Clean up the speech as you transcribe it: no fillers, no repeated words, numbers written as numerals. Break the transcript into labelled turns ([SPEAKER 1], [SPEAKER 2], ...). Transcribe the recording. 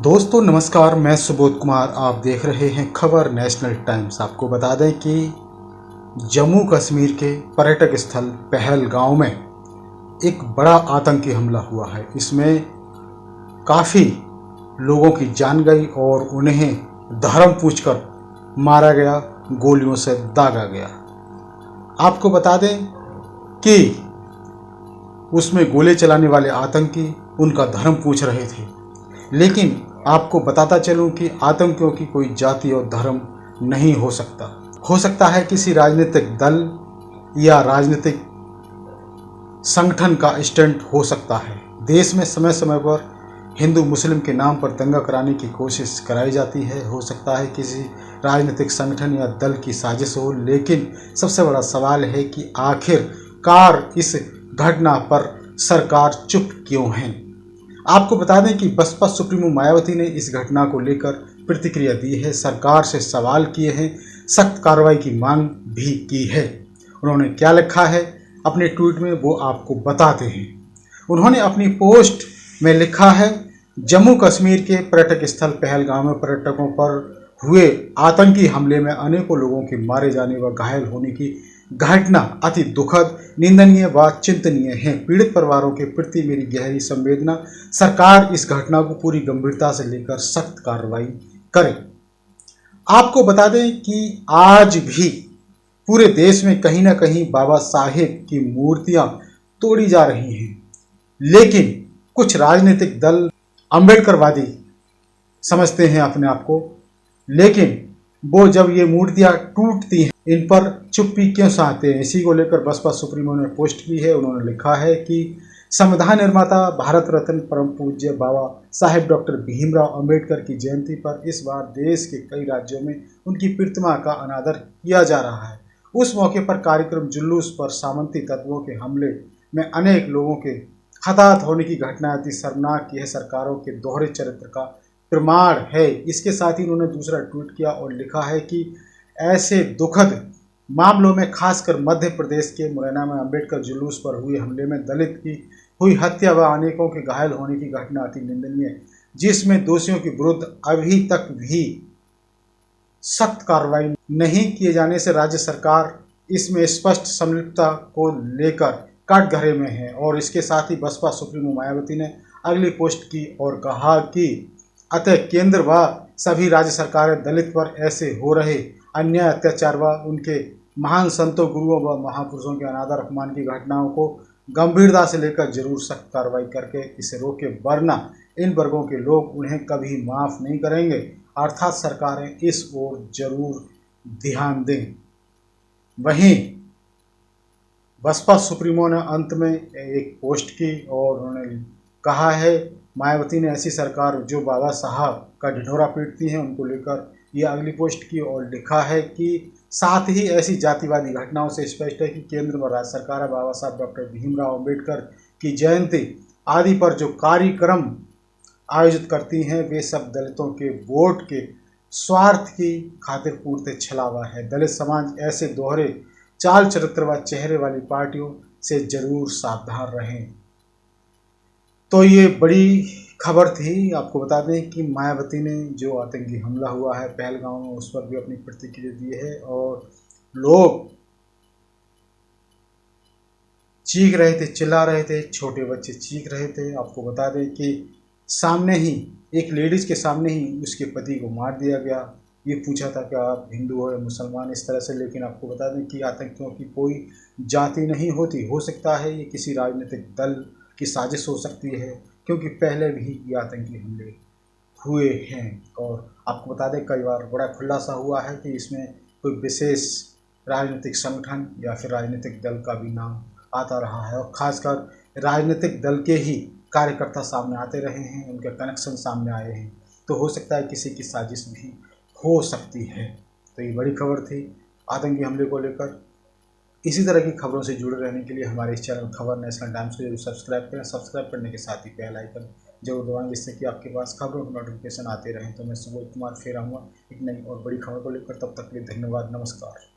[SPEAKER 1] दोस्तों नमस्कार, मैं सुबोध कुमार। आप देख रहे हैं खबर नेशनल टाइम्स। आपको बता दें कि जम्मू कश्मीर के पर्यटक स्थल पहलगांव में एक बड़ा आतंकी हमला हुआ है। इसमें काफ़ी लोगों की जान गई और उन्हें धर्म पूछकर मारा गया, गोलियों से दागा गया। आपको बता दें कि उसमें गोले चलाने वाले आतंकी उनका धर्म पूछ रहे थे, लेकिन आपको बताता चलूं कि आतंकियों की कोई जाति और धर्म नहीं हो सकता। हो सकता है किसी राजनीतिक दल या राजनीतिक संगठन का स्टंट हो सकता है। देश में समय समय पर हिंदू मुस्लिम के नाम पर दंगा कराने की कोशिश कराई जाती है। हो सकता है किसी राजनीतिक संगठन या दल की साजिश हो, लेकिन सबसे बड़ा सवाल है कि आखिरकार इस घटना पर सरकार चुप क्यों है। आपको बता दें कि बसपा सुप्रीमो मायावती ने इस घटना को लेकर प्रतिक्रिया दी है, सरकार से सवाल किए हैं, सख्त कार्रवाई की मांग भी की है। उन्होंने क्या लिखा है अपने ट्वीट में वो आपको बताते हैं। उन्होंने अपनी पोस्ट में लिखा है, जम्मू कश्मीर के पर्यटक स्थल पहलगाम में पर्यटकों पर हुए आतंकी हमले में अनेकों लोगों के मारे जाने व घायल होने की घटना अति दुखद, निंदनीय व चिंतनीय है। पीड़ित परिवारों के प्रति मेरी गहरी संवेदना। सरकार इस घटना को पूरी गंभीरता से लेकर सख्त कार्रवाई करे। आपको बता दें कि आज भी पूरे देश में कहीं ना कहीं बाबा साहेब की मूर्तियां तोड़ी जा रही हैं, लेकिन कुछ राजनीतिक दल अंबेडकरवादी समझते हैं अपने आप को, लेकिन वो जब ये मूर्तियां टूटती हैं इन पर चुप्पी क्यों साधते हैं। इसी को लेकर बसपा सुप्रीमो ने पोस्ट की है। उन्होंने लिखा है कि संविधान निर्माता भारत रत्न परम पूज्य बाबा साहेब डॉक्टर भीमराव अंबेडकर की जयंती पर इस बार देश के कई राज्यों में उनकी प्रतिमा का अनादर किया जा रहा है। उस मौके पर कार्यक्रम जुलूस पर सामंती तत्वों के हमले में अनेक लोगों के हताहत होने की घटना अति शर्मनाक की है, सरकारों के दोहरे चरित्र का प्रमाण है। इसके साथ ही उन्होंने दूसरा ट्वीट किया और लिखा है कि ऐसे दुखद मामलों में खासकर मध्य प्रदेश के मुरैना में अंबेडकर जुलूस पर हुए हमले में दलित की हुई हत्या व अनेकों के घायल होने की घटना अति निंदनीय है, जिसमें दोषियों के विरुद्ध अभी तक भी सख्त कार्रवाई नहीं किए जाने से राज्य सरकार इसमें स्पष्ट संलिप्तता को लेकर कटघरे में है। और इसके साथ ही बसपा सुप्रीमो मायावती ने अगली पोस्ट की और कहा कि अतः केंद्र व सभी राज्य सरकारें दलित पर ऐसे हो रहे अन्याय, अत्याचार व उनके महान संतों, गुरुओं व महापुरुषों के अनादर अपमान की घटनाओं को गंभीरता से लेकर जरूर सख्त कार्रवाई करके इसे रोके, वरना इन वर्गों के लोग उन्हें कभी माफ नहीं करेंगे। अर्थात सरकारें इस ओर जरूर ध्यान दें। वहीं बसपा सुप्रीमो ने अंत में एक पोस्ट की और उन्होंने कहा है, मायावती ने ऐसी सरकार जो बाबा साहब का ढिढोरा पीटती है उनको लेकर ये अगली पोस्ट की और लिखा है कि साथ ही ऐसी जातिवादी घटनाओं से स्पष्ट है कि केंद्र व राज्य सरकार बाबा साहब डॉक्टर भीमराव अंबेडकर की जयंती आदि पर जो कार्यक्रम आयोजित करती हैं वे सब दलितों के वोट के स्वार्थ की खातिर पूर्ति छलावा है। दलित समाज ऐसे दोहरे चाल चरित्र व चेहरे वाली पार्टियों से जरूर सावधान रहें। तो ये बड़ी खबर थी। आपको बता दें कि मायावती ने जो आतंकी हमला हुआ है पहलगांव में उस पर भी अपनी प्रतिक्रिया दी है और लोग चीख रहे थे, चिल्ला रहे थे, छोटे बच्चे चीख रहे थे। आपको बता दें कि सामने ही एक लेडीज के सामने ही उसके पति को मार दिया गया। ये पूछा था कि आप हिंदू हो या मुसलमान, इस तरह से। लेकिन आपको बता दें कि आतंकियों की कोई जाति नहीं होती। हो सकता है ये किसी राजनीतिक दल की साजिश हो सकती है, क्योंकि पहले भी ये आतंकी हमले हुए हैं। और आपको बता दें कई बार बड़ा खुलासा हुआ है कि इसमें कोई विशेष राजनीतिक संगठन या फिर राजनीतिक दल का भी नाम आता रहा है और ख़ासकर राजनीतिक दल के ही कार्यकर्ता सामने आते रहे हैं, उनके कनेक्शन सामने आए हैं। तो हो सकता है किसी की साजिश भी हो सकती है। तो ये बड़ी खबर थी आतंकी हमले को लेकर। इसी तरह की खबरों से जुड़े रहने के लिए हमारे इस चैनल खबर नेशनल टाइम्स को जरूर सब्सक्राइब करें। सब्सक्राइब करने के साथ ही बेल आइकन जरूर दबाएं, जिससे कि आपके पास खबरों के नोटिफिकेशन आते रहें। तो मैं सुबोध कुमार फिर आऊँगा एक नई और बड़ी खबर को लेकर। तब तक के लिए धन्यवाद, नमस्कार।